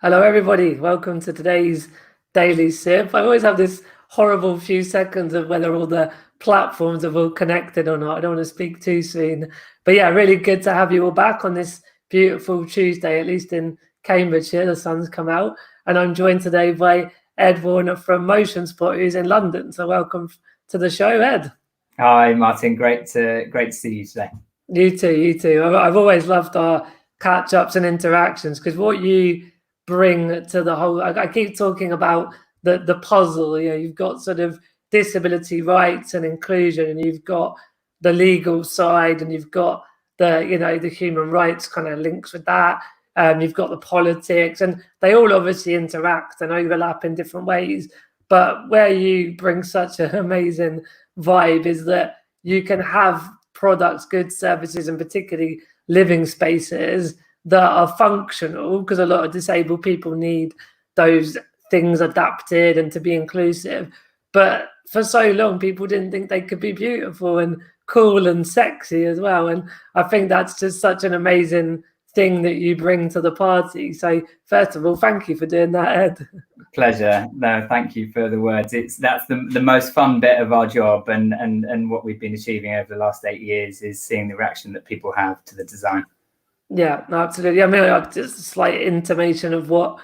Hello, everybody. Welcome to today's Daily Sip. I always have this horrible few seconds of whether all the platforms are all connected or not. I don't want to speak too soon. But yeah, really good to have you all back on this beautiful Tuesday, at least in Cambridgeshire. The sun's come out. And I'm joined today by Ed Warner from Motion Spot, who's in London. So welcome to the show, Ed. Hi, Martin. Great to see you today. You too, you too. I've always loved our catch-ups and interactions because what you bring to the whole, I keep talking about the puzzle. You've got sort of disability rights and inclusion, and you've got the legal side, and you've got the human rights kind of links with that. You've got the politics, and they all obviously interact and overlap in different ways. But where you bring such an amazing vibe is that you can have products, goods, services, and particularly living spaces that are functional, because a lot of disabled people need those things adapted and to be inclusive. But for so long, people didn't think they could be beautiful and cool and sexy as well. And I think that's just such an amazing thing that you bring to the party. So first of all, thank you for doing that, Ed. Pleasure. No, thank you for the words. That's the most fun bit of our job, and what we've been achieving over the last 8 years is seeing the reaction that people have to the design. Yeah, absolutely. I mean, just a slight intimation of what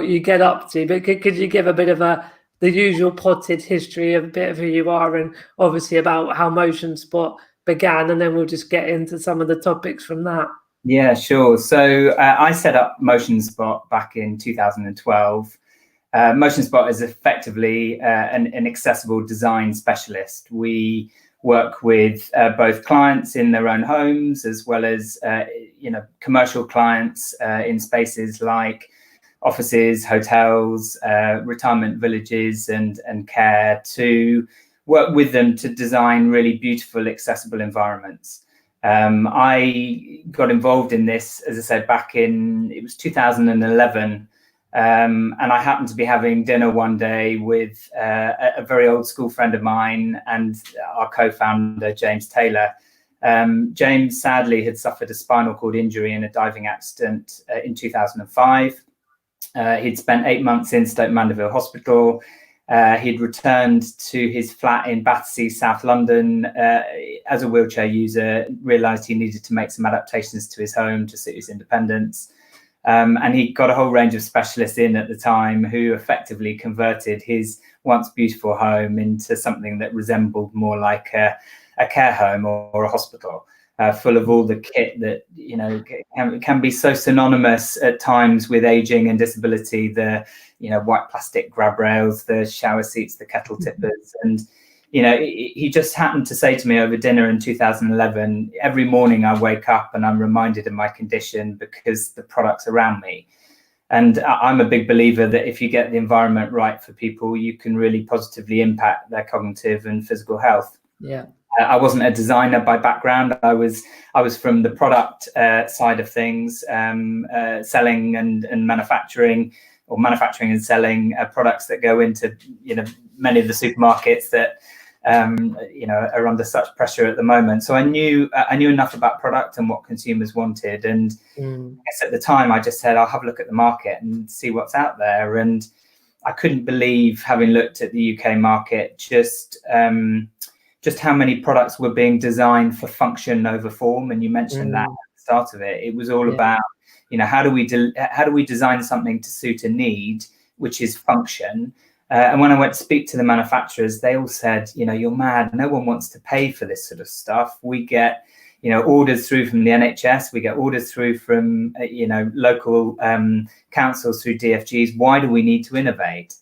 you get up to, but could you give a bit of the usual potted history of a bit of who you are, and obviously about how Motion Spot began, and then we'll just get into some of the topics from that. Yeah, sure. So I set up Motion Spot back in 2012. Motion Spot is effectively an accessible design specialist. We work with both clients in their own homes as well as commercial clients in spaces like offices, hotels, retirement villages, and care, to work with them to design really beautiful, accessible environments. I got involved in this, as I said, back in, it was 2011. And I happened to be having dinner one day with a very old school friend of mine and our co-founder, James Taylor. James sadly had suffered a spinal cord injury in a diving accident in 2005. He'd spent 8 months in Stoke Mandeville Hospital. He'd returned to his flat in Battersea, South London, as a wheelchair user, realised he needed to make some adaptations to his home to suit his independence. And he got a whole range of specialists in at the time who effectively converted his once beautiful home into something that resembled more like a care home or a hospital, full of all the kit that can be so synonymous at times with aging and disability. The white plastic grab rails, the shower seats, the kettle tippers, and he just happened to say to me over dinner in 2011, every morning I wake up and I'm reminded of my condition because the product's around me. And I'm a big believer that if you get the environment right for people, you can really positively impact their cognitive and physical health. Yeah. I wasn't a designer by background. I was from the product side of things, selling and manufacturing, or manufacturing and selling products that go into many of the supermarkets that are under such pressure at the moment. So I knew enough about product and what consumers wanted. And I guess at the time I just said, I'll have a look at the market and see what's out there. And I couldn't believe, having looked at the UK market, just how many products were being designed for function over form. And you mentioned that at the start of it. It was all about, how do we design something to suit a need, which is function. And when I went to speak to the manufacturers, they all said, you're mad. No one wants to pay for this sort of stuff. We get, orders through from the NHS. We get orders through from, local councils through DFGs. Why do we need to innovate?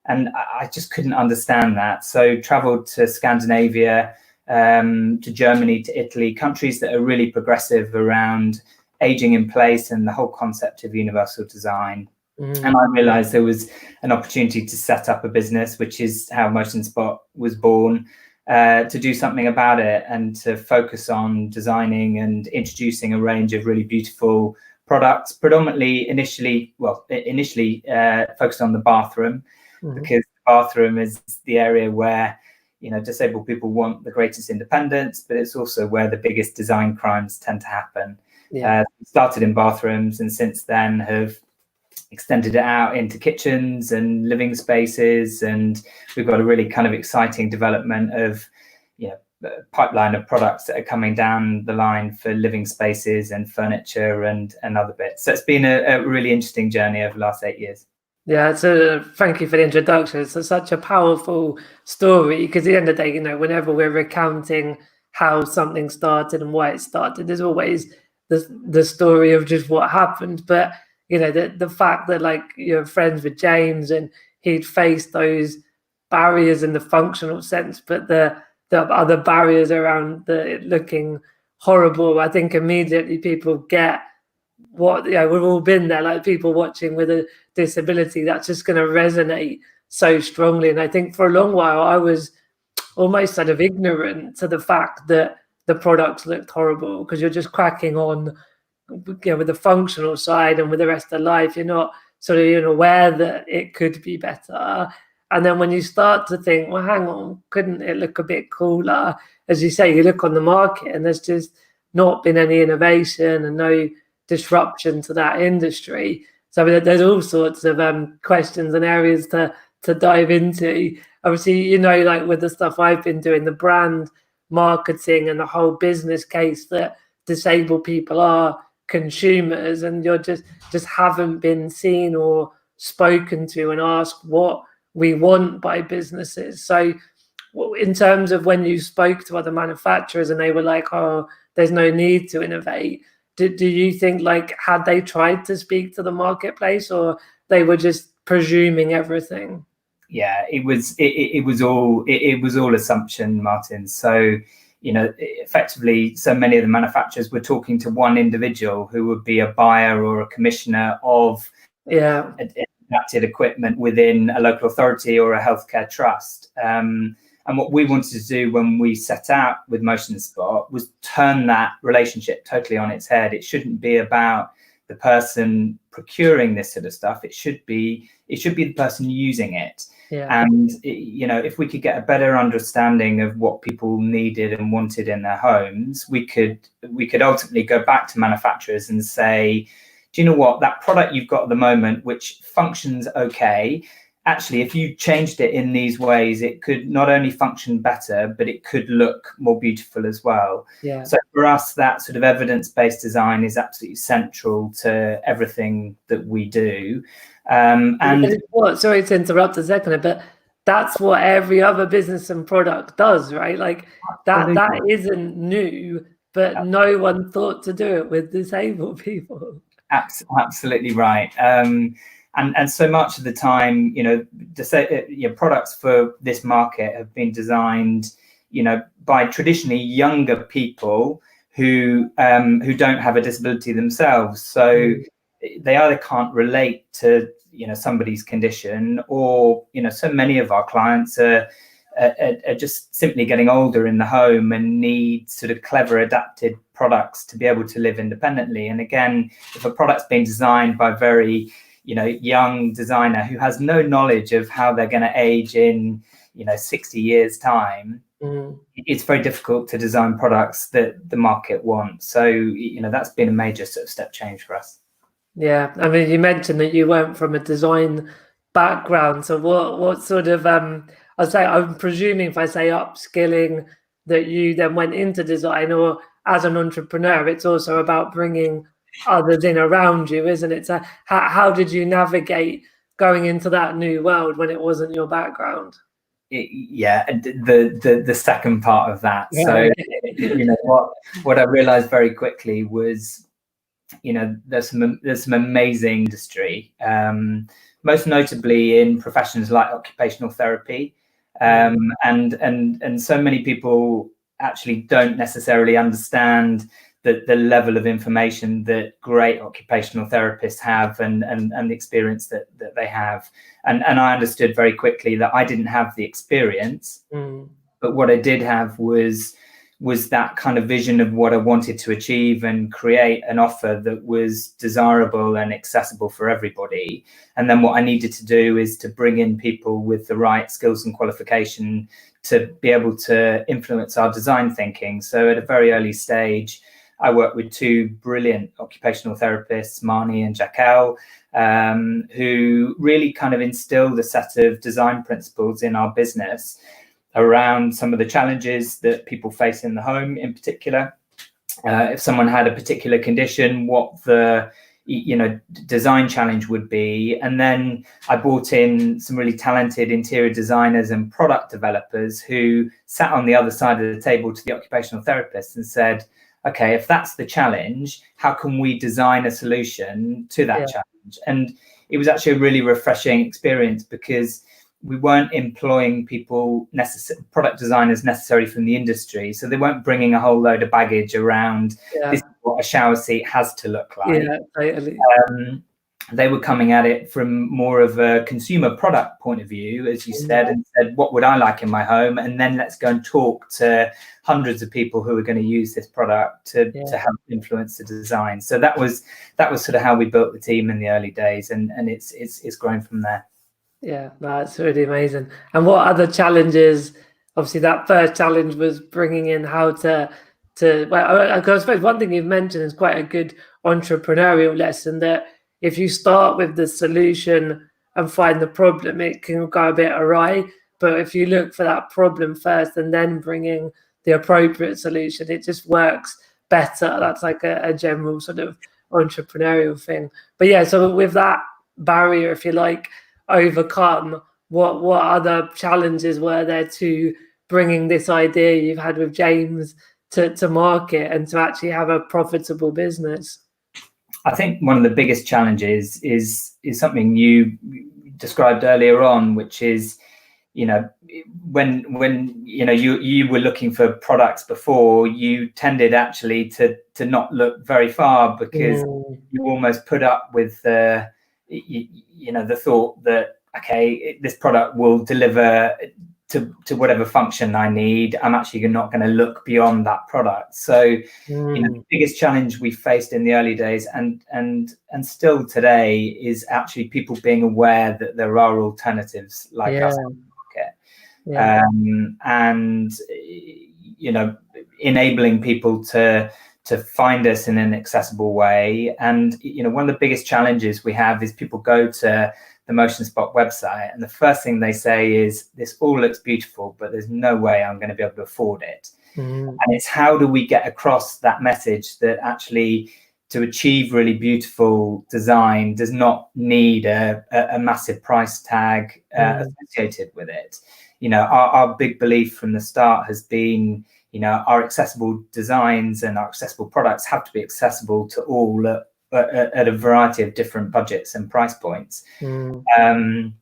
And I just couldn't understand that. So traveled to Scandinavia, to Germany, to Italy, countries that are really progressive around aging in place and the whole concept of universal design. And I realized there was an opportunity to set up a business, which is how Motion Spot was born, to do something about it and to focus on designing and introducing a range of really beautiful products, predominantly initially focused on the bathroom, because the bathroom is the area where disabled people want the greatest independence, but it's also where the biggest design crimes tend to happen. Started in bathrooms, and since then have extended it out into kitchens and living spaces, and we've got a really kind of exciting development of, you know, pipeline of products that are coming down the line for living spaces and furniture and other bits. So it's been a really interesting journey over the last 8 years. Yeah, so thank you for the introduction. It's such a powerful story, because at the end of the day, you know, whenever we're recounting how something started and why it started, there's always the story of just what happened. But you know, the fact that, like, you're friends with James and he'd faced those barriers in the functional sense, but the other barriers around it looking horrible, I think immediately people get what, you know, we've all been there, like people watching with a disability, that's just going to resonate so strongly. And I think for a long while I was almost sort of ignorant to the fact that the products looked horrible, because you're just cracking on, you know, with the functional side, and with the rest of life you're not sort of even aware that it could be better. And then when you start to think, well, hang on, couldn't it look a bit cooler? As you say, you look on the market and there's just not been any innovation and no disruption to that industry. So I mean, there's all sorts of questions and areas to dive into. Obviously, you know, like with the stuff I've been doing, the brand marketing and the whole business case that disabled people are consumers, and you're just haven't been seen or spoken to and asked what we want by businesses. So in terms of when you spoke to other manufacturers and they were like, oh, there's no need to innovate, do you think, like, had they tried to speak to the marketplace, or they were just presuming everything? Yeah, it was all assumption, Martin. So, you know, effectively, so many of the manufacturers were talking to one individual who would be a buyer or a commissioner of adapted equipment within a local authority or a healthcare trust. And what we wanted to do when we set out with MotionSpot was turn that relationship totally on its head. It shouldn't be about the person procuring this sort of stuff. It should be the person using it. Yeah. And you know, if we could get a better understanding of what people needed and wanted in their homes, we could ultimately go back to manufacturers and say, do you know what, that product you've got at the moment, which functions okay, actually, if you changed it in these ways, it could not only function better, but it could look more beautiful as well. Yeah. So for us, that sort of evidence-based design is absolutely central to everything that we do. And sorry to interrupt a second, but that's what every other business and product does, right? Like that isn't new, but no one thought to do it with disabled people. Absolutely right. And so much of the time, you know, products for this market have been designed, you know, by traditionally younger people who don't have a disability themselves. So they either can't relate to, you know, somebody's condition, or, you know, so many of our clients are just simply getting older in the home and need sort of clever adapted products to be able to live independently. And again, if a product's been designed by a very, you know, young designer who has no knowledge of how they're going to age in, you know, 60 years time, it's very difficult to design products that the market wants. So, you know, that's been a major sort of step change for us. Yeah, I mean, you mentioned that you weren't from a design background. So what sort of I'd say, I'm presuming if I say upskilling, that you then went into design, or as an entrepreneur, it's also about bringing others in around you, isn't it? So how did you navigate going into that new world when it wasn't your background? The second part of that. Yeah. So you know what I realized very quickly was, you know, there's some amazing industry, most notably in professions like occupational therapy, and so many people actually don't necessarily understand the level of information that great occupational therapists have, and the experience that they have. And I understood very quickly that I didn't have the experience, but what I did have was that kind of vision of what I wanted to achieve and create an offer that was desirable and accessible for everybody. And then what I needed to do is to bring in people with the right skills and qualification to be able to influence our design thinking. So at a very early stage, I work with two brilliant occupational therapists, Marnie and Jaquel, who really kind of instilled a set of design principles in our business around some of the challenges that people face in the home in particular. If someone had a particular condition, what the design challenge would be. And then I brought in some really talented interior designers and product developers who sat on the other side of the table to the occupational therapists and said, okay, if that's the challenge, how can we design a solution to that challenge? And it was actually a really refreshing experience, because we weren't employing people, product designers necessarily from the industry. So they weren't bringing a whole load of baggage around this is what a shower seat has to look like. Yeah, totally. They were coming at it from more of a consumer product point of view, as you said, and said, what would I like in my home? And then let's go and talk to hundreds of people who are going to use this product to help influence the design. So that was sort of how we built the team in the early days, and it's grown from there. Yeah, that's really amazing. And what other challenges? Obviously, that first challenge was bringing in how to. Well, I suppose one thing you've mentioned is quite a good entrepreneurial lesson, that if you start with the solution and find the problem, it can go a bit awry. But if you look for that problem first and then bring in the appropriate solution, it just works better. That's like a general sort of entrepreneurial thing. But yeah, so with that barrier, if you like, overcome, what other challenges were there to bringing this idea you've had with James to market and to actually have a profitable business? I think one of the biggest challenges is something you described earlier on, which is, when you were looking for products before, you tended actually to not look very far, because you almost put up with the thought that, okay, this product will deliver to whatever function I need. I'm actually not going to look beyond that product. So the biggest challenge we faced in the early days and still today is actually people being aware that there are alternatives like us on the market. And enabling people to find us in an accessible way. And one of the biggest challenges we have is people go to the MotionSpot website, and the first thing they say is, this all looks beautiful, but there's no way I'm going to be able to afford it. And it's how do we get across that message that actually to achieve really beautiful design does not need a massive price tag associated with it. Our big belief from the start has been, our accessible designs and our accessible products have to be accessible to all at a variety of different budgets and price points. And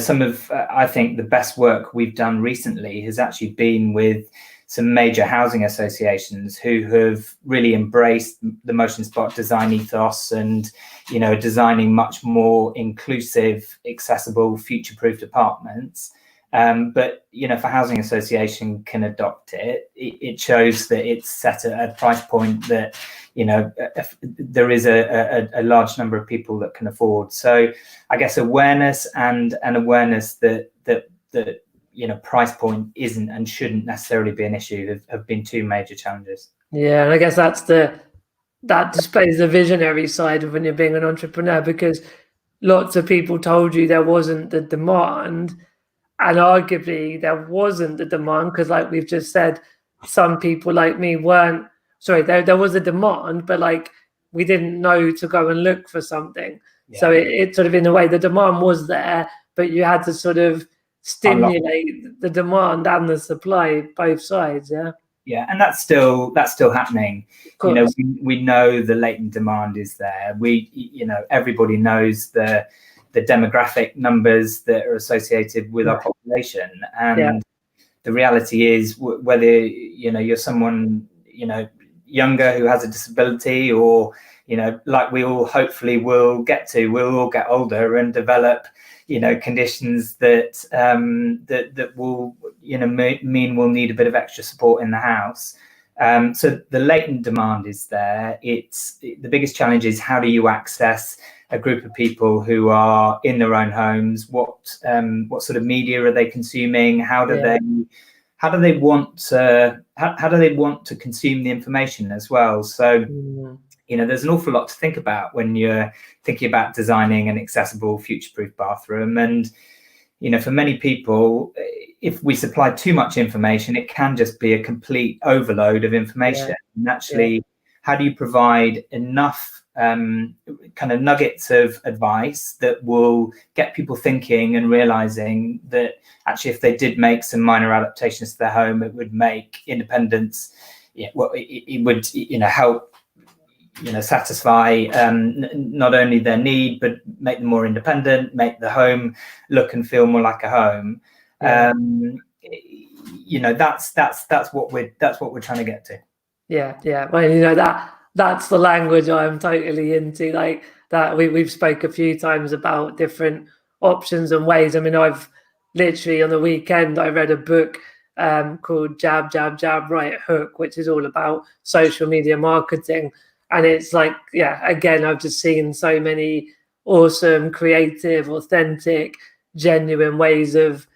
some of I think the best work we've done recently has actually been with some major housing associations who have really embraced the MotionSpot design ethos and designing much more inclusive, accessible, future-proof apartments. But if a housing association can adopt it, it shows that it's set at a price point that there is a large number of people that can afford. So I guess awareness and an awareness that price point isn't and shouldn't necessarily be an issue have been two major challenges. Yeah, and I guess that displays the visionary side of when you're being an entrepreneur, because lots of people told you there wasn't the demand. And arguably there wasn't the demand, because like we've just said, some people like me there was a demand, but like we didn't know to go and look for something. So it sort of, in a way, the demand was there, but you had to sort of stimulate the demand and the supply, both sides. Yeah, and that's still happening. We know the latent demand is there. Everybody knows the demographic numbers that are associated with our population, and the reality is whether you're someone younger who has a disability, or like we all hopefully will get to, we'll all get older and develop conditions that that will mean we'll need a bit of extra support in the house. So the latent demand is there. It's the biggest challenge is, how do you access a group of people who are in their own homes? What sort of media are they consuming? How how do they want to consume the information as well? So there's an awful lot to think about when you're thinking about designing an accessible, future-proof bathroom. And for many people, if we supply too much information, it can just be a complete overload of information. And actually, how do you provide enough kind of nuggets of advice that will get people thinking and realizing that actually, if they did make some minor adaptations to their home, it would make independence. It would help satisfy not only their need, but make them more independent, make the home look and feel more like a home. That's what we're trying to get to. Well, that's the language I'm totally into. Like that, we've spoke a few times about different options and ways. I mean, I've literally on the weekend I read a book called Jab, Jab, Jab, Right Hook, which is all about social media marketing. And it's like, again, I've just seen so many awesome, creative, authentic, genuine ways of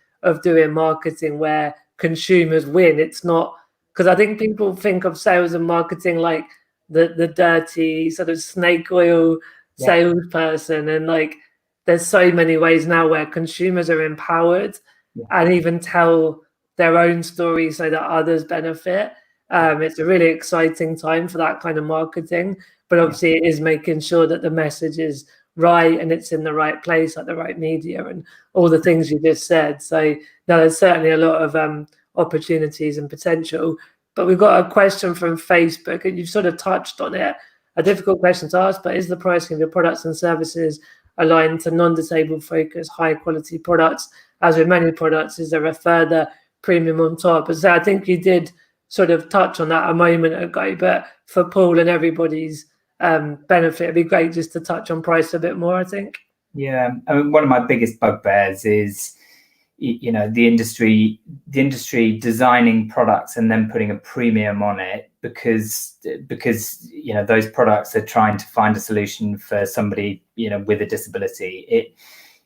doing marketing where consumers win. It's not, because I think people think of sales and marketing like the dirty sort of snake oil salesperson. And like, there's so many ways now where consumers are empowered and even tell their own story so that others benefit. It's a really exciting time for that kind of marketing, but obviously it is making sure that the message is right and it's in the right place at the right media and all the things you just said. So no, there's certainly a lot of opportunities and potential. But we've got a question from Facebook, and you've sort of touched on it. A difficult question to ask, but is the pricing of your products and services aligned to non-disabled focused, high quality products? As with many products, is there a further premium on top? So I think you did sort of touch on that a moment ago, but for Paul and everybody's benefit, it'd be great just to touch on price a bit more, I think. Yeah, I mean, one of my biggest bugbears is the industry designing products and then putting a premium on it because those products are trying to find a solution for somebody with a disability.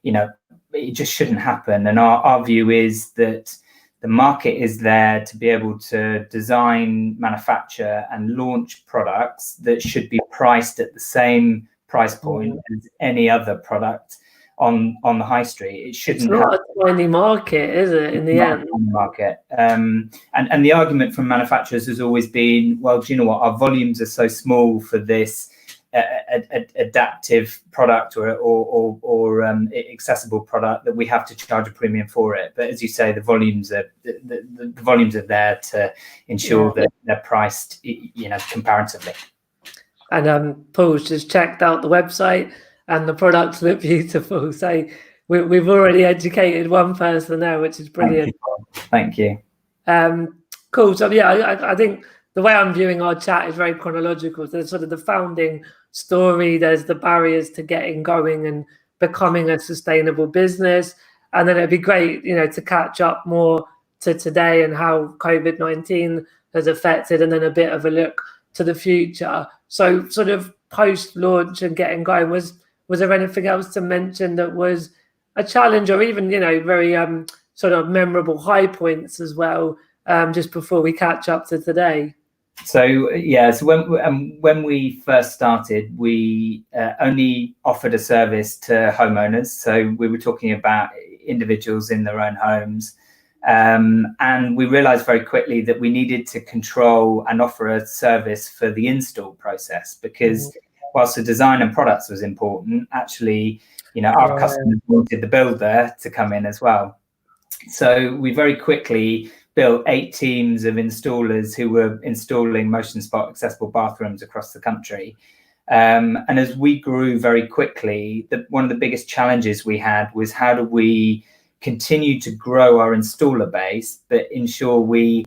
It just shouldn't happen. And our view is that the market is there to be able to design, manufacture and launch products that should be priced at the same price point as any other product on the high street. It shouldn't. It's not a tiny market, is it? In the end, market. And the argument from manufacturers has always been, well, do you know what? Our volumes are so small for this adaptive product or accessible product that we have to charge a premium for it. But as you say, the volumes are there to ensure that they're priced, comparatively. And Paul's just checked out the website, and the products look beautiful. So we've already educated one person there, which is brilliant. Thank you. Cool. So I think the way I'm viewing our chat is very chronological. So there's sort of the founding story, there's the barriers to getting going and becoming a sustainable business. And then it'd be great, to catch up more to today and how COVID-19 has affected, and then a bit of a look to the future. So sort of post-launch and getting going, was there anything else to mention that was a challenge, or even, very sort of memorable high points as well, just before we catch up to today? So when we first started, we only offered a service to homeowners. So we were talking about individuals in their own homes. And we realized very quickly that we needed to control and offer a service for the install process, because whilst the design and products was important, actually, our customers wanted the builder to come in as well. So we very quickly built 8 teams of installers who were installing MotionSpot accessible bathrooms across the country. And as we grew very quickly, one of the biggest challenges we had was, how do we continue to grow our installer base, but ensure we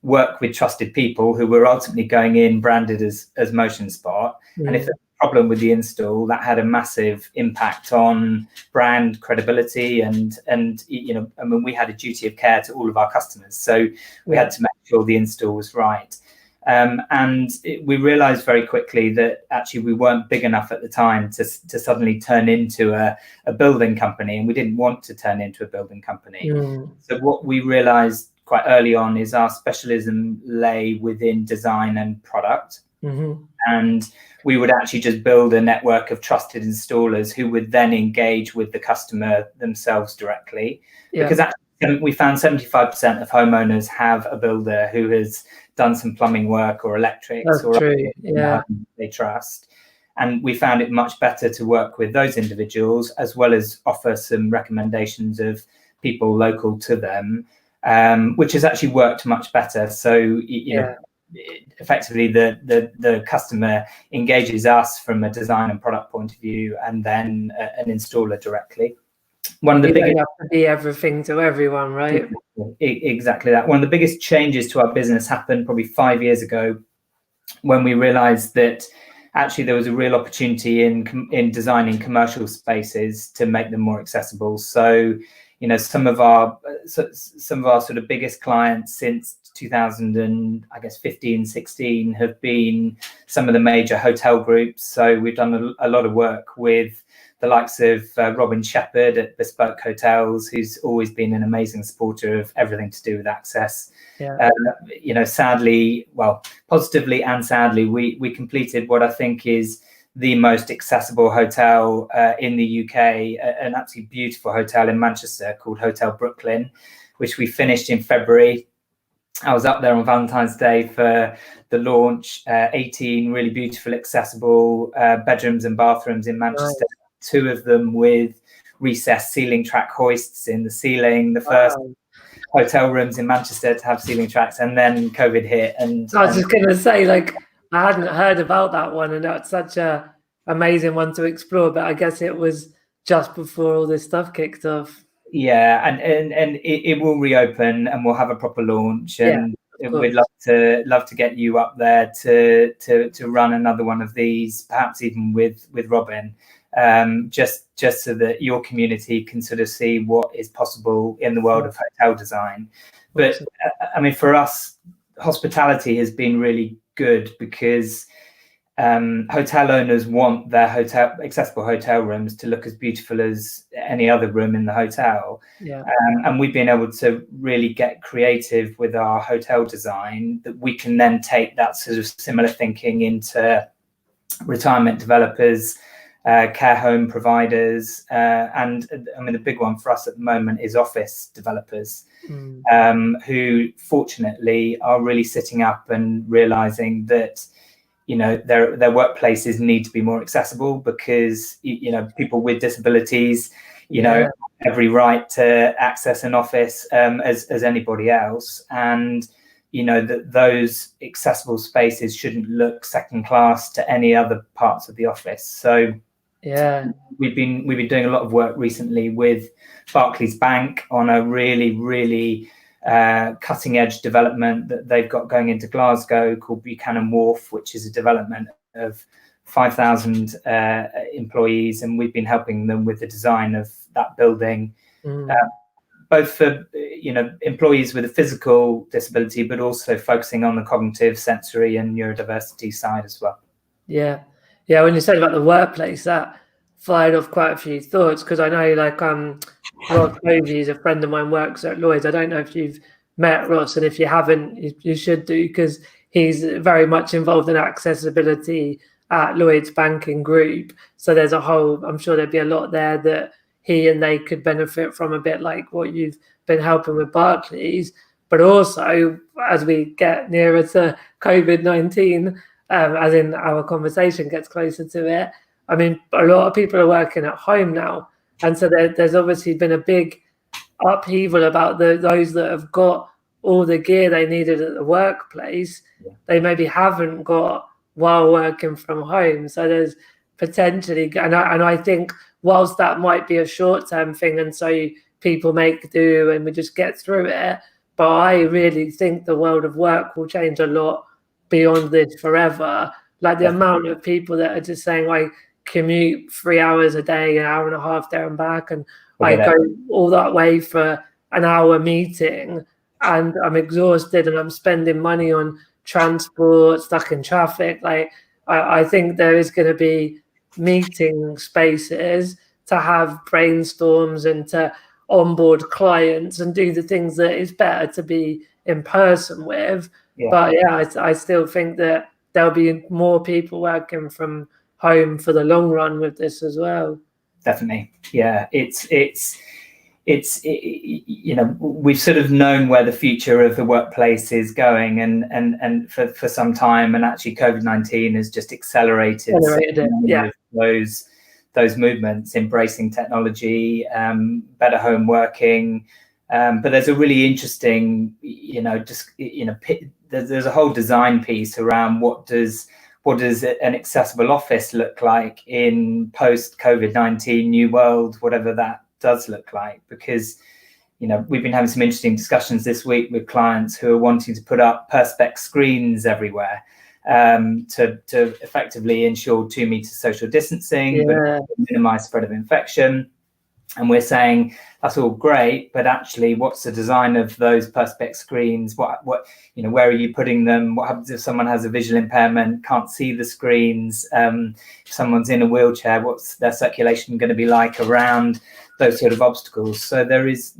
work with trusted people who were ultimately going in branded as MotionSpot. And if there's a problem with the install, that had a massive impact on brand credibility. And we had a duty of care to all of our customers. So we had to make sure the install was right. We realized very quickly that actually we weren't big enough at the time to suddenly turn into a building company, and we didn't want to turn into a building company. So what we realized quite early on is our specialism lay within design and product. And we would actually just build a network of trusted installers who would then engage with the customer themselves directly. Because actually we found 75% of homeowners have a builder who has done some plumbing work or electrics they trust. And we found it much better to work with those individuals, as well as offer some recommendations of people local to them, which has actually worked much better. So, you know, effectively the customer engages us from a design and product point of view, and then an installer directly. One of the biggest, have to be everything to everyone, right? Exactly that. One of the biggest changes to our business happened probably 5 years ago, when we realized that actually there was a real opportunity in designing commercial spaces to make them more accessible. So, you know, some of our sort of biggest clients since 2015, 16 have been some of the major hotel groups. So we've done a lot of work with the likes of Robin Shepherd at Bespoke Hotels, who's always been an amazing supporter of everything to do with access. You know, sadly, well, positively and sadly, we completed what I think is the most accessible hotel in the UK, an absolutely beautiful hotel in Manchester called Hotel Brooklyn, which we finished in February. I was up there on Valentine's Day for the launch. 18 really beautiful, accessible bedrooms and bathrooms in Manchester. Nice. 2 of them with recessed ceiling track hoists in the ceiling. The first hotel rooms in Manchester to have ceiling tracks, and then COVID hit. And I was just going to say, like, I hadn't heard about that one, and that's such a amazing one to explore. But I guess it was just before all this stuff kicked off. Yeah, and it will reopen, and we'll have a proper launch, and we'd love to get you up there to run another one of these, perhaps even with Robin, just so that your community can sort of see what is possible in the world of hotel design. But I mean, for us, hospitality has been really good because hotel owners want their accessible hotel rooms to look as beautiful as any other room in the hotel. And we've been able to really get creative with our hotel design, that we can then take that sort of similar thinking into retirement developers, care home providers, and I mean, the big one for us at the moment is office developers, who fortunately are really sitting up and realizing that, you know, their workplaces need to be more accessible, because, you know, people with disabilities, you know, every right to access an office as anybody else, and you know that those accessible spaces shouldn't look second class to any other parts of the office. So we've been doing a lot of work recently with Barclays Bank on a really cutting edge development that they've got going into Glasgow called Buchanan Wharf, which is a development of 5,000 employees, and we've been helping them with the design of that building, both for, you know, employees with a physical disability, but also focusing on the cognitive, sensory and neurodiversity side as well. When you said about the workplace, that fired off quite a few thoughts, because I know, like, Ross Posey is a friend of mine, works at Lloyds. I don't know if you've met Ross, and if you haven't, you should do, because he's very much involved in accessibility at Lloyds Banking Group. So there's a whole, I'm sure there'd be a lot there that he and they could benefit from, a bit like what you've been helping with Barclays. But also, as we get nearer to COVID-19, as in our conversation gets closer to it, I mean, a lot of people are working at home now. And so there's obviously been a big upheaval about those that have got all the gear they needed at the workplace, they maybe haven't got while working from home. So there's potentially, and I think whilst that might be a short-term thing, and so people make do and we just get through it, but I really think the world of work will change a lot beyond this forever. Like the amount of people that are just saying, I commute 3 hours a day, an hour and a half there and back, and I go all that way for an hour meeting, and I'm exhausted and I'm spending money on transport, stuck in traffic. Like I think there is going to be meeting spaces to have brainstorms and to onboard clients and do the things that is better to be in person with. Yeah. But yeah, I still think that there'll be more people working from home for the long run with this as well. Definitely. Yeah, you know, we've sort of known where the future of the workplace is going, and for some time, and actually COVID-19 has just accelerated it. Yeah. those movements, embracing technology, better home working. But there's a really interesting, there's a whole design piece around what does an accessible office look like in post COVID-19 new world, whatever that does look like. Because, you know, we've been having some interesting discussions this week with clients who are wanting to put up Perspex screens everywhere to effectively ensure 2 meter social distancing, but minimize spread of infection. And we're saying that's all great, but actually, what's the design of those Perspex screens? What you know, where are you putting them? What happens if someone has a visual impairment, can't see the screens? If someone's in a wheelchair, what's their circulation going to be like around those sort of obstacles? So there's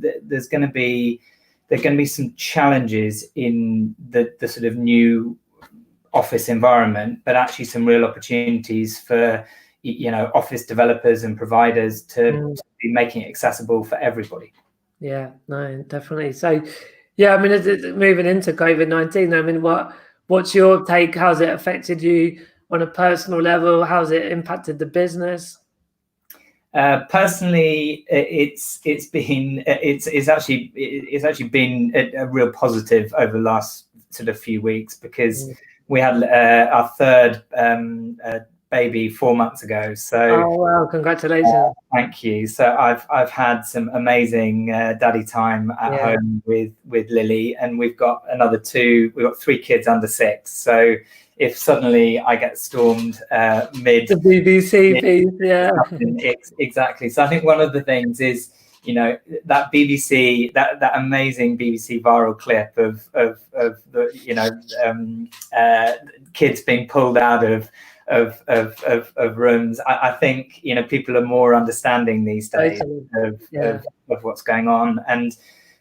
going to be some challenges in the sort of new office environment, but actually some real opportunities for, you know, office developers and providers to be making it accessible for everybody. Yeah, no, definitely. So, yeah, I mean, moving into COVID-19, I mean, what's your take? How's it affected you on a personal level? How's it impacted the business? Personally, it's actually been a real positive over the last sort of few weeks, because we had our third baby 4 months ago. So, oh wow, congratulations. Thank you. So I've had some amazing daddy time at home with Lily, and we've got another two. We've got 3 kids under 6. So if suddenly I get stormed mid the BBC piece, exactly. So I think one of the things is, you know, that BBC, that amazing BBC viral clip of the, you know, kids being pulled out of rooms. I think, you know, people are more understanding these days of what's going on, and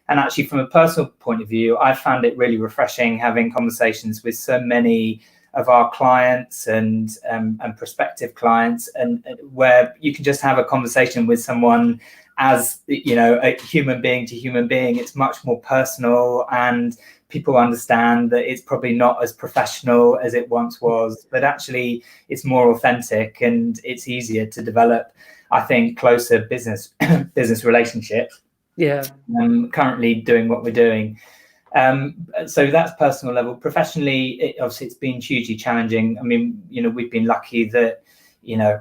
actually from a personal point of view, I found it really refreshing having conversations with so many of our clients and prospective clients, and where you can just have a conversation with someone as, you know, a human being to human being. It's much more personal, and people understand that it's probably not as professional as it once was, but actually it's more authentic, and it's easier to develop, I think, closer business relationships. Yeah. Currently doing what we're doing. So that's personal level. Professionally, obviously it's been hugely challenging. I mean, you know, we've been lucky that, you know,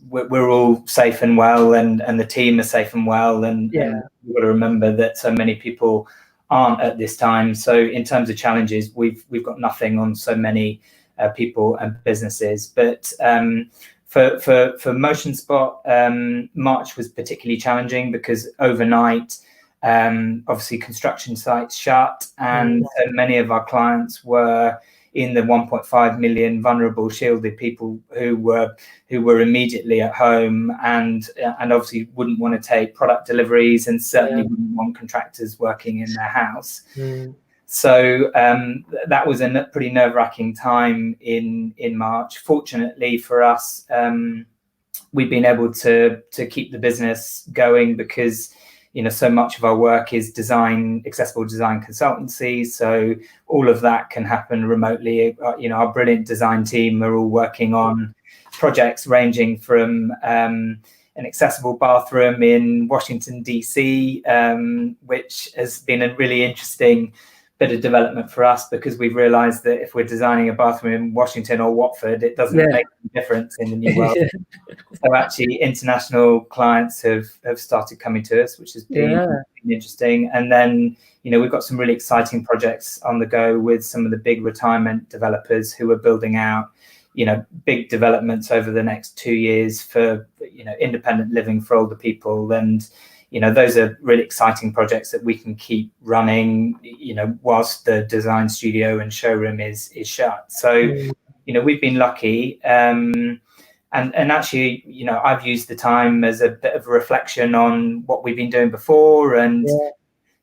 we're all safe and well, and the team is safe and well, and you've got to remember that so many people aren't at this time. So in terms of challenges, we've got nothing on so many people and businesses. But for MotionSpot, March was particularly challenging because overnight, obviously construction sites shut, and many of our clients were in the 1.5 million vulnerable shielded people who were immediately at home, and obviously wouldn't want to take product deliveries, and certainly wouldn't want contractors working in their house. So that was a pretty nerve-wracking time in March. Fortunately for us, we've been able to keep the business going, because, you know, so much of our work is accessible design consultancy. So all of that can happen remotely. You know, our brilliant design team are all working on projects ranging from an accessible bathroom in Washington, DC, which has been a really interesting bit of development for us, because we've realized that if we're designing a bathroom in Washington or Watford, it doesn't make a difference in the new world. So actually international clients have started coming to us, which has been interesting. And then, you know, we've got some really exciting projects on the go with some of the big retirement developers who are building out, you know, big developments over the next 2 years for, you know, independent living for older people. And, you know, those are really exciting projects that we can keep running, you know, whilst the design studio and showroom is shut. So, you know, we've been lucky. and actually, I've used the time as a bit of a reflection on what we've been doing before, and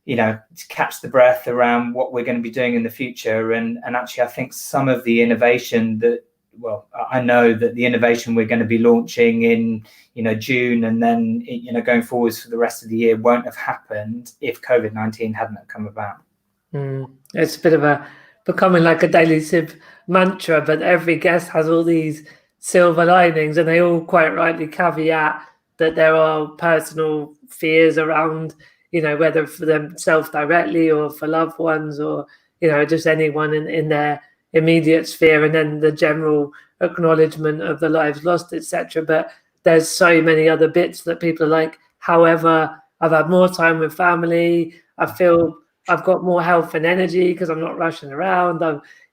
to catch the breath around what we're going to be doing in the future. And actually, I think some of the innovation I know that the innovation we're going to be launching in June, and then going forwards for the rest of the year, won't have happened if COVID-19 hadn't come about. It's a bit of becoming like a Daily Sib mantra, but every guest has all these silver linings, and they all quite rightly caveat that there are personal fears around, whether for themselves directly or for loved ones, or just anyone in their immediate sphere, and then the general acknowledgement of the lives lost, etc. But there's so many other bits that people are like, however, I've had more time with family, I feel I've got more health and energy because I'm not rushing around.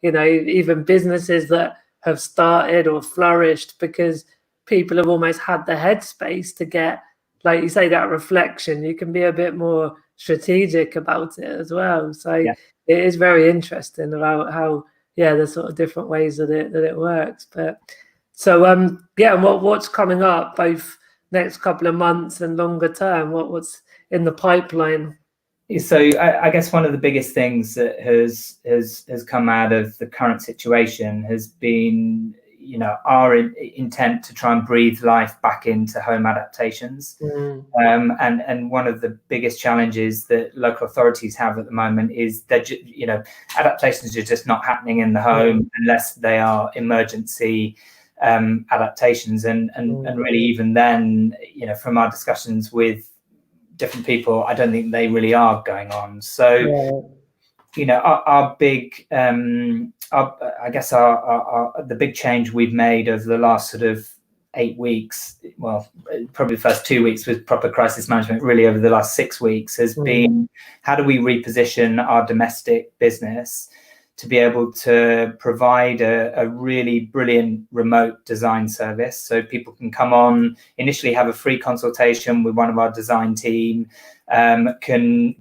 Even businesses that have started or flourished because people have almost had the headspace to get, like you say, that reflection. You can be a bit more strategic about it as well. So It is very interesting about how, the sort of different ways that it works. But so what's coming up both next couple of months and longer term? What's in the pipeline? So I guess one of the biggest things that has come out of the current situation has been, our intent to try and breathe life back into home adaptations. And one of the biggest challenges that local authorities have at the moment is that, adaptations are just not happening in the home unless they are emergency adaptations. And really, even then, from our discussions with different people, I don't think they really are going on. So our big the big change we've made over the last sort of 8 weeks, well, probably the first 2 weeks with proper crisis management, really over the last 6 weeks, has been how do we reposition our domestic business to be able to provide a really brilliant remote design service, so people can come on, initially have a free consultation with one of our design team, can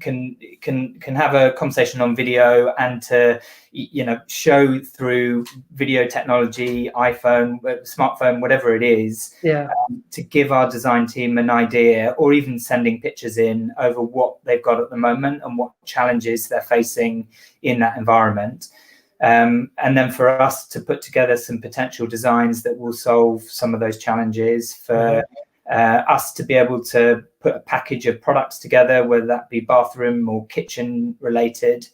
have a conversation on video, and to show through video technology, iPhone, smartphone, whatever it is, to give our design team an idea, or even sending pictures in over what they've got at the moment and what challenges they're facing in that environment. And then for us to put together some potential designs that will solve some of those challenges, for us to be able to put a package of products together, whether that be bathroom or kitchen related.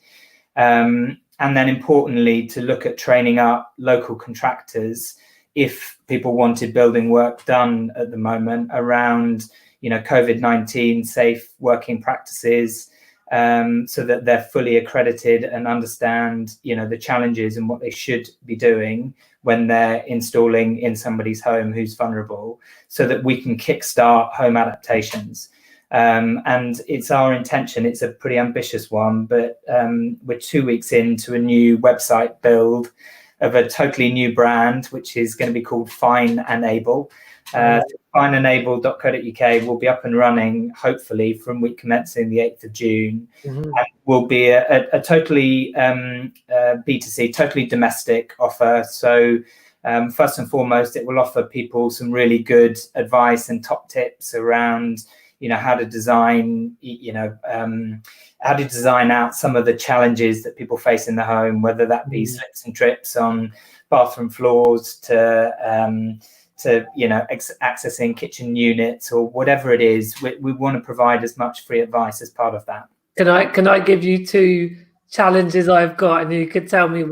And then importantly, to look at training up local contractors if people wanted building work done at the moment around, COVID-19 safe working practices, so that they're fully accredited and understand, the challenges and what they should be doing when they're installing in somebody's home who's vulnerable, so that we can kickstart home adaptations. And it's our intention, it's a pretty ambitious one, but we're 2 weeks into a new website build of a totally new brand, which is going to be called Fine and Able. fineandable.co.uk will be up and running, hopefully, from week commencing the 8th of June. And will be a totally B2C, totally domestic offer. So first and foremost, it will offer people some really good advice and top tips around how to design, how to design out some of the challenges that people face in the home, whether that be slips and trips on bathroom floors, to accessing kitchen units, or whatever it is. We want to provide as much free advice as part of that. Can I give you 2 challenges I've got, and you could tell me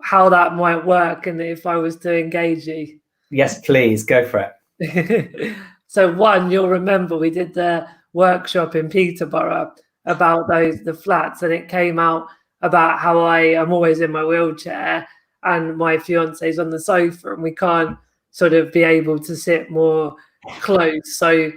how that might work, and if I was to engage you? Yes, please, go for it. So one, you'll remember we did the workshop in Peterborough about the flats, and it came out about how I'm always in my wheelchair and my fiance's on the sofa, and we can't sort of be able to sit more close. So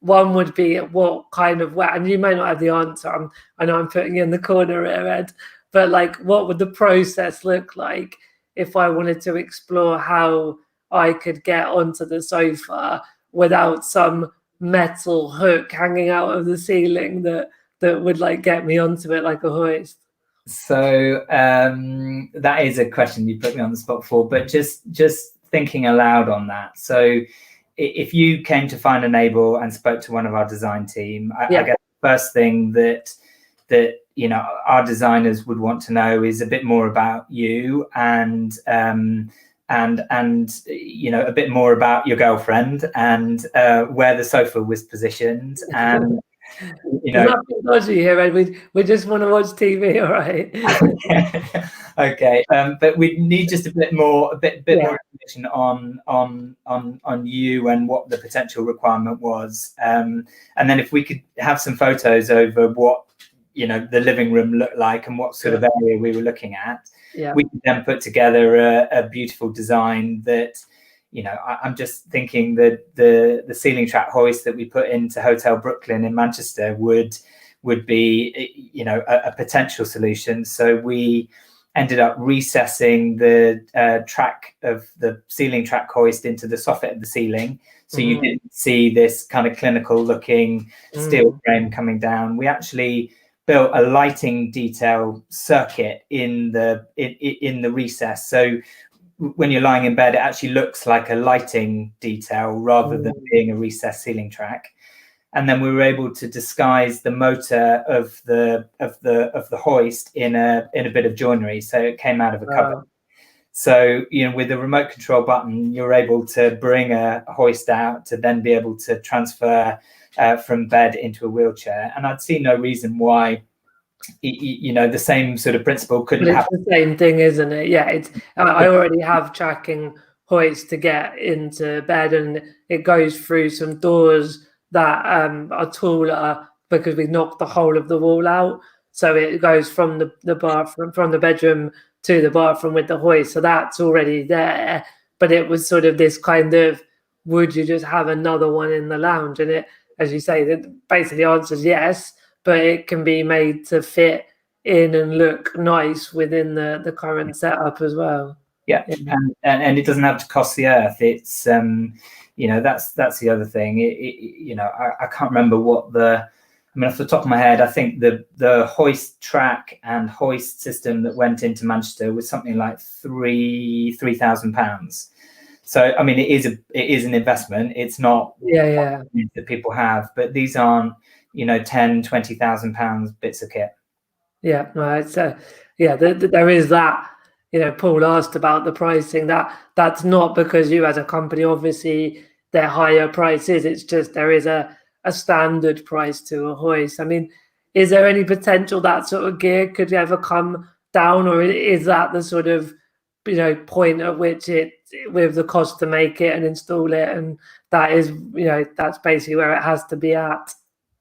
one would be what kind of way, and you may not have the answer, I know I'm putting you in the corner here, Ed, but like, what would the process look like if I wanted to explore how I could get onto the sofa without some metal hook hanging out of the ceiling that would like get me onto it like a hoist? So that is a question you put me on the spot for, but just thinking aloud on that. So if you came to Find a Neighbor and spoke to one of our design team, I guess the first thing that you know our designers would want to know is a bit more about you, and you know, a bit more about your girlfriend, and where the sofa was positioned, and you know. There's nothing dodgy here, Ed. We just want to watch TV, all right? Okay, but we need just a bit more information on you and what the potential requirement was, and then if we could have some photos over what, you know, the living room looked like and what sort of area we were looking at, we could then put together a beautiful design that, you know, I'm just thinking that the ceiling track hoist that we put into Hotel Brooklyn in Manchester would be, you know, a potential solution. So we ended up recessing the track of the ceiling track hoist into the soffit of the ceiling. So you didn't see this kind of clinical looking steel frame coming down. We actually built a lighting detail circuit in the recess. So when you're lying in bed, it actually looks like a lighting detail rather than being a recessed ceiling track. And then we were able to disguise the motor of the hoist in a bit of joinery, so it came out of a cupboard. So, you know, with a remote control button, you're able to bring a hoist out to then be able to transfer from bed into a wheelchair. And I'd see no reason why, you know, the same sort of principle couldn't happen. It's the same thing, isn't it? Yeah, it's. I already have tracking hoists to get into bed, and it goes through some doors that are taller because we knocked the whole of the wall out. So it goes from the bathroom, from the bedroom to the bathroom with the hoist. So that's already there. But it was sort of this kind of, would you just have another one in the lounge? And it, as you say, that basically answers yes, but it can be made to fit in and look nice within the current setup as well. Yeah. And it doesn't have to cost the earth. It's you know, that's the other thing. You know, I can't remember what I mean, off the top of my head, I think the hoist track and hoist system that went into Manchester was something like £3,000. So I mean, it is an investment. It's not that people have, but these aren't, you know, £10,000-20,000 bits of kit. Yeah, no, it's there is that. You know, Paul asked about the pricing. That's not because you as a company, obviously they're higher prices. It's just there is a standard price to a hoist. I mean, is there any potential that sort of gear could ever come down, or is that the sort of, you know, point at which it, with the cost to make it and install it, and that is, you know, that's basically where it has to be at?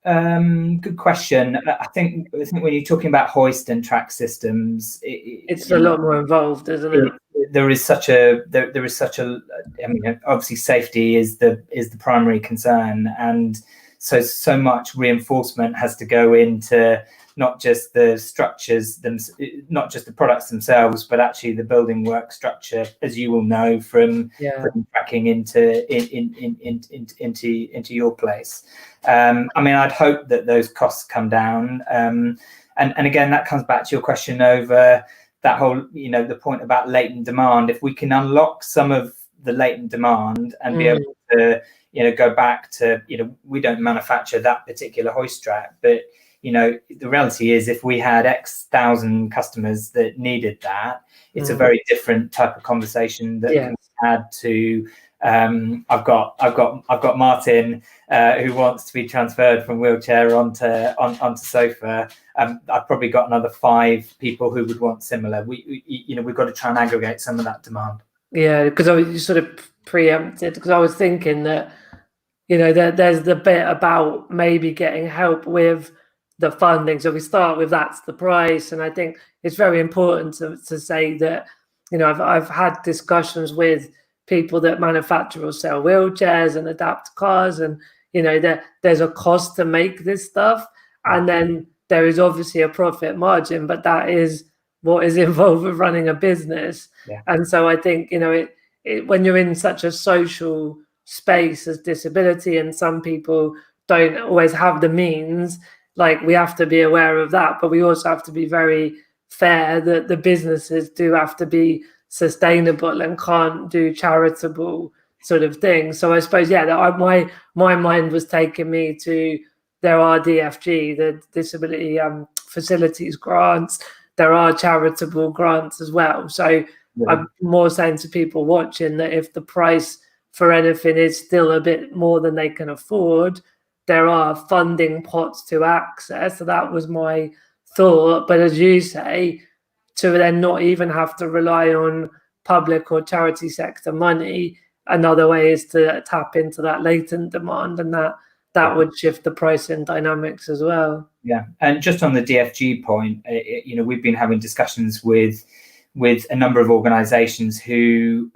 Good question. I think when you're talking about hoist and track systems, it's a lot more involved, isn't it? There is such a I mean, obviously safety is the primary concern, and so much reinforcement has to go into not just the structures, not just the products themselves, but actually the building work structure, as you will know from tracking into your place. I mean, I'd hope that those costs come down, and again, that comes back to your question over that whole, you know, the point about latent demand. If we can unlock some of the latent demand and be able to, you know, go back to, you know, we don't manufacture that particular hoist strap, but, you know, the reality is if we had X thousand customers that needed that, it's a very different type of conversation that can be had to, I've got Martin who wants to be transferred from wheelchair onto sofa. I've probably got another 5 people who would want similar. We've got to try and aggregate some of that demand. Yeah, because you sort of preempted, because I was thinking that, you know, there's the bit about maybe getting help with the funding. So we start with that's the price, and I think it's very important to say that, you know, I've had discussions with people that manufacture or sell wheelchairs and adapt cars, and, you know, there's a cost to make this stuff, and then there is obviously a profit margin, but that is what is involved with running a business. And so I think, you know, it when you're in such a social space as disability, and some people don't always have the means, like, we have to be aware of that, but we also have to be very fair that the businesses do have to be sustainable and can't do charitable sort of things. So I suppose, yeah, my mind was taking me to, there are DFG, the disability facilities grants, there are charitable grants as well. So I'm more saying to people watching that if the price for anything is still a bit more than they can afford, there are funding pots to access. So that was my thought. But as you say, to then not even have to rely on public or charity sector money, another way is to tap into that latent demand, and that would shift the pricing dynamics as well. Yeah, and just on the DFG point, we've been having discussions with a number of organisations who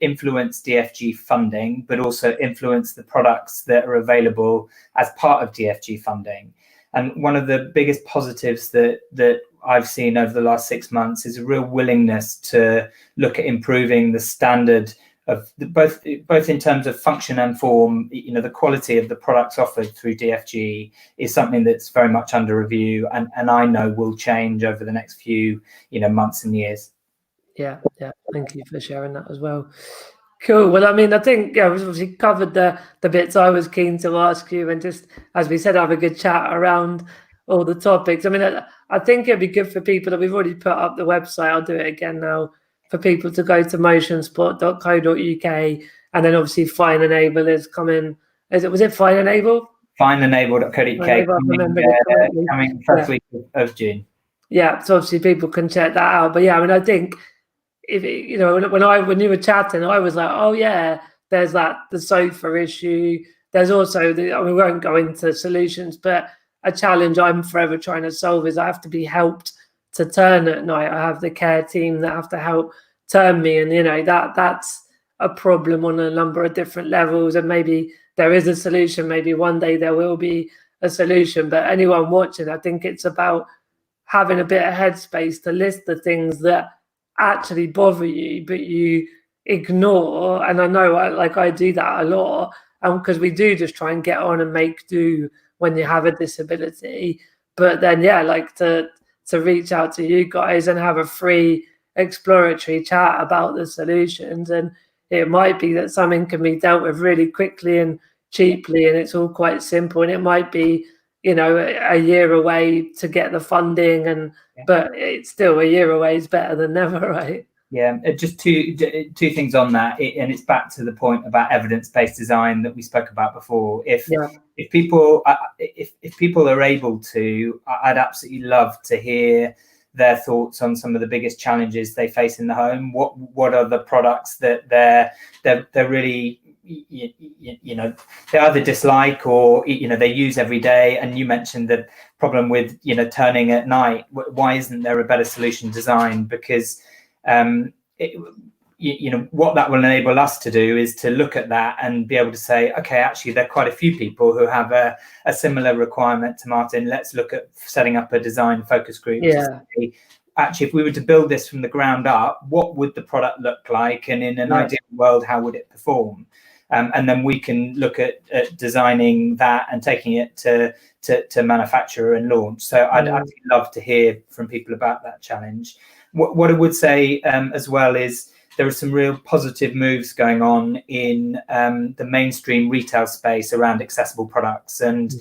influence DFG funding, but also influence the products that are available as part of DFG funding. And one of the biggest positives that I've seen over the last 6 months is a real willingness to look at improving the standard of both in terms of function and form. The quality of the products offered through DFG is something that's very much under review, and I know will change over the next few months and years. Yeah. Thank you for sharing that as well. Cool. Well, I mean, I think we've obviously covered the bits I was keen to ask you, and just as we said, have a good chat around all the topics. I mean, I think it'd be good for people that we've already put up the website. I'll do it again now for people to go to motionspot.co.uk, and then obviously Fine Enable is coming. Was it Fine Enable? FineEnable.co.uk coming first week of June. Yeah, so obviously people can check that out. But yeah, I mean, I think when you were chatting, I was like, oh yeah, there's the sofa issue. There's also we won't go into solutions, but a challenge I'm forever trying to solve is I have to be helped to turn at night. I have the care team that have to help turn me, and that's a problem on a number of different levels. And maybe there is a solution. Maybe one day there will be a solution. But anyone watching, I think it's about having a bit of headspace to list the things that actually bother you, but you ignore. And I know I do that a lot, because we do just try and get on and make do when you have a disability. But then to reach out to you guys and have a free exploratory chat about the solutions, and it might be that something can be dealt with really quickly and cheaply, and it's all quite simple, and it might be a year away to get the funding, but it's still a year away is better than never, right? Yeah, just two things on that, and it's back to the point about evidence-based design that we spoke about before. If people are able to, I'd absolutely love to hear their thoughts on some of the biggest challenges they face in the home. What are the products that they're really they either dislike or they use every day? And you mentioned the problem with turning at night. Why isn't there a better solution designed? Because what that will enable us to do is to look at that and be able to say, okay, actually there are quite a few people who have a similar requirement to Martin. Let's look at setting up a design focus group. Yeah. Actually, if we were to build this from the ground up, what would the product look like? And in an ideal world, how would it perform? And then we can look at designing that and taking it to manufacture and launch. So I'd actually love to hear from people about that challenge. What I would say as well is there are some real positive moves going on in the mainstream retail space around accessible products. And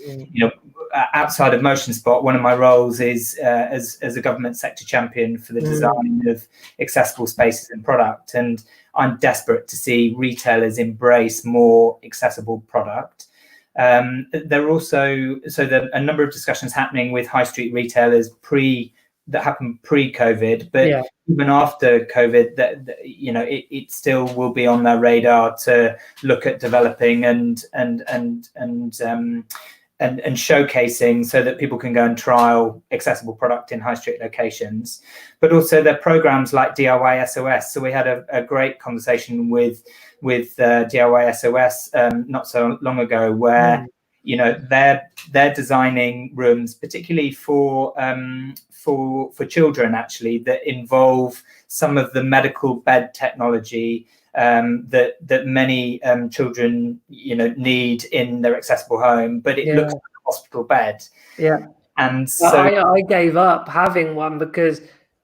outside of MotionSpot, one of my roles is as a government sector champion for the design of accessible spaces and product. And I'm desperate to see retailers embrace more accessible product. There are also a number of discussions happening with high street retailers that happened pre-COVID, but even after COVID, it still will be on their radar to look at developing and showcasing so that people can go and trial accessible product in high street locations. But also there are programs like DIY SOS. So we had a great conversation with DIY SOS not so long ago, where they're designing rooms particularly for children, actually, that involve some of the medical bed technology that many children need in their accessible home, but it looks like a hospital bed. Yeah. And so I gave up having one because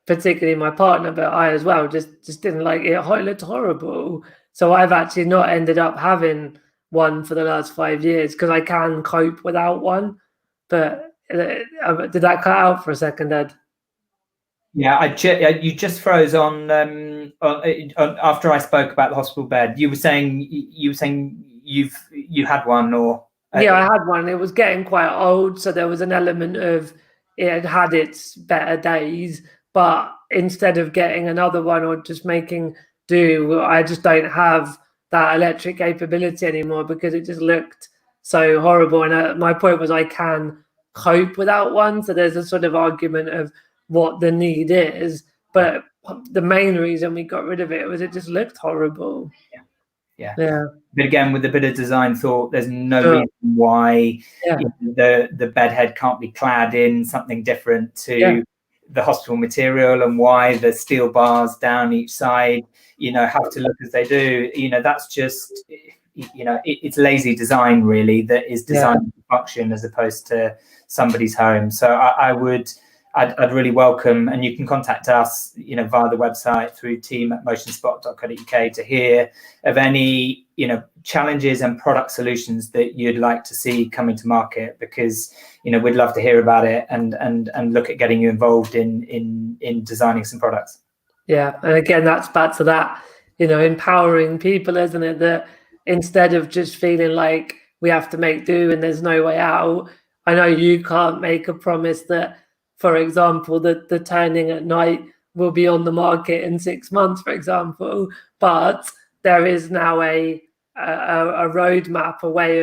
particularly my partner, but I as well, just didn't like it. It looked horrible. So I've actually not ended up having one for the last 5 years because I can cope without one. But did that cut out for a second, Ed? Yeah, you just froze on after I spoke about the hospital bed. You were saying you had one, or yeah, I had one. It was getting quite old, so there was an element of it had had its better days. But instead of getting another one or just making do, I just don't have that electric capability anymore because it just looked so horrible. And my point was I can cope without one. So there's a sort of argument of what the need is, but the main reason we got rid of it was it just looked horrible. Yeah. Yeah. But again, with a bit of design thought, there's no reason why the bed head can't be clad in something different to the hospital material, and why the steel bars down each side, have to look as they do. That's just, it's lazy design really that is designed to function as opposed to somebody's home. So I'd really welcome, and you can contact us, via the website through team@motionspot.co.uk to hear of any, challenges and product solutions that you'd like to see coming to market, because, we'd love to hear about it and look at getting you involved in designing some products. Yeah, and again, that's back to that, empowering people, isn't it? That instead of just feeling like we have to make do and there's no way out, I know you can't make a promise that, for example, the turning at night will be on the market in 6 months, for example, but there is now a roadmap, a way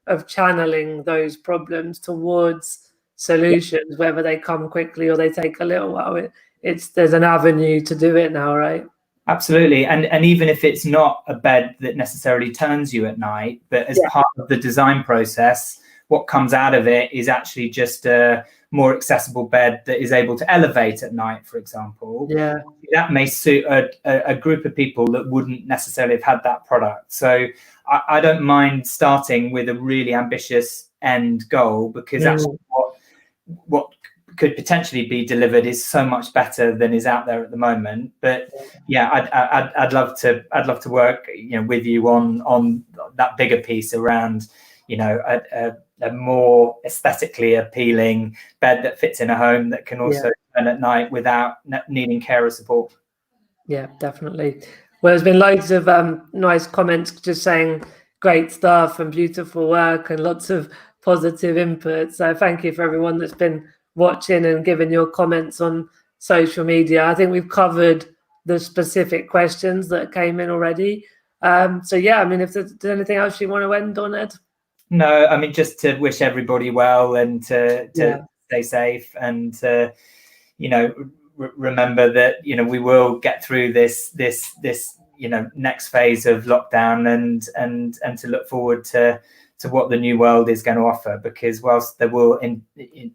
of channeling those problems towards solutions, whether they come quickly or they take a little while. There's an avenue to do it now, right? Absolutely. And even if it's not a bed that necessarily turns you at night, but as part of the design process, what comes out of it is actually just a more accessible bed that is able to elevate at night, for example. Yeah, that may suit a group of people that wouldn't necessarily have had that product. So I don't mind starting with a really ambitious end goal, because actually what could potentially be delivered is so much better than is out there at the moment. But I'd love to work with you on that bigger piece around a more aesthetically appealing bed that fits in a home that can also turn at night without needing carer support. Yeah, definitely. Well, there's been loads of nice comments just saying great stuff and beautiful work and lots of positive input. So thank you for everyone that's been watching and giving your comments on social media. I think we've covered the specific questions that came in already. So yeah, I mean, if there's anything else you want to end on, Ed? No, I mean, just to wish everybody well and to stay safe, and to, remember that, we will get through this next phase of lockdown, and to look forward to what the new world is going to offer, because whilst there will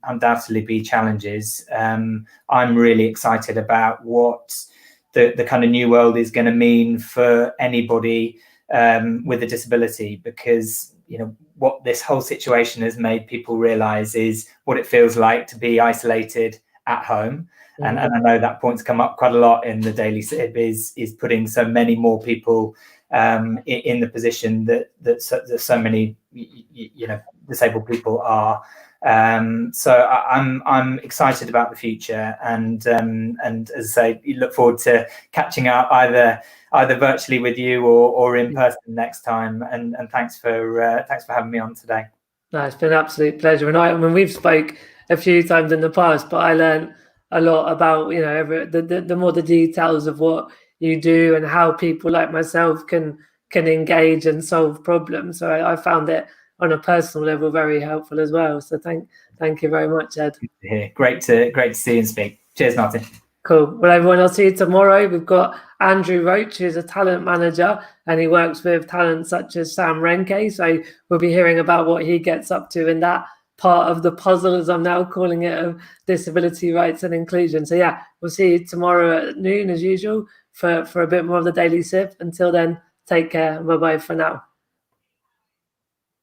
undoubtedly be challenges, I'm really excited about what the kind of new world is going to mean for anybody with a disability, because what this whole situation has made people realize is what it feels like to be isolated at home. And I know that point's come up quite a lot in the Daily Sib, is putting so many more people in the position that so many disabled people are. So I'm excited about the future, and as I say, look forward to catching up either virtually with you or in person next time. And thanks for having me on today. No, it's been an absolute pleasure. And I mean, we've spoke a few times in the past, but I learned a lot about the more the details of what you do and how people like myself can engage and solve problems. So I found it on a personal level very helpful as well. So thank you very much, Ed. Great to see and speak. Cheers, Martin. Cool. Well, everyone, I'll see you tomorrow. We've got Andrew Roach, who's a talent manager, and he works with talent such as Sam Renke. So we'll be hearing about what he gets up to in that part of the puzzle, as I'm now calling it, of disability rights and inclusion. So yeah, we'll see you tomorrow at noon as usual for a bit more of the Daily Sib. Until then, take care. Bye-bye for now.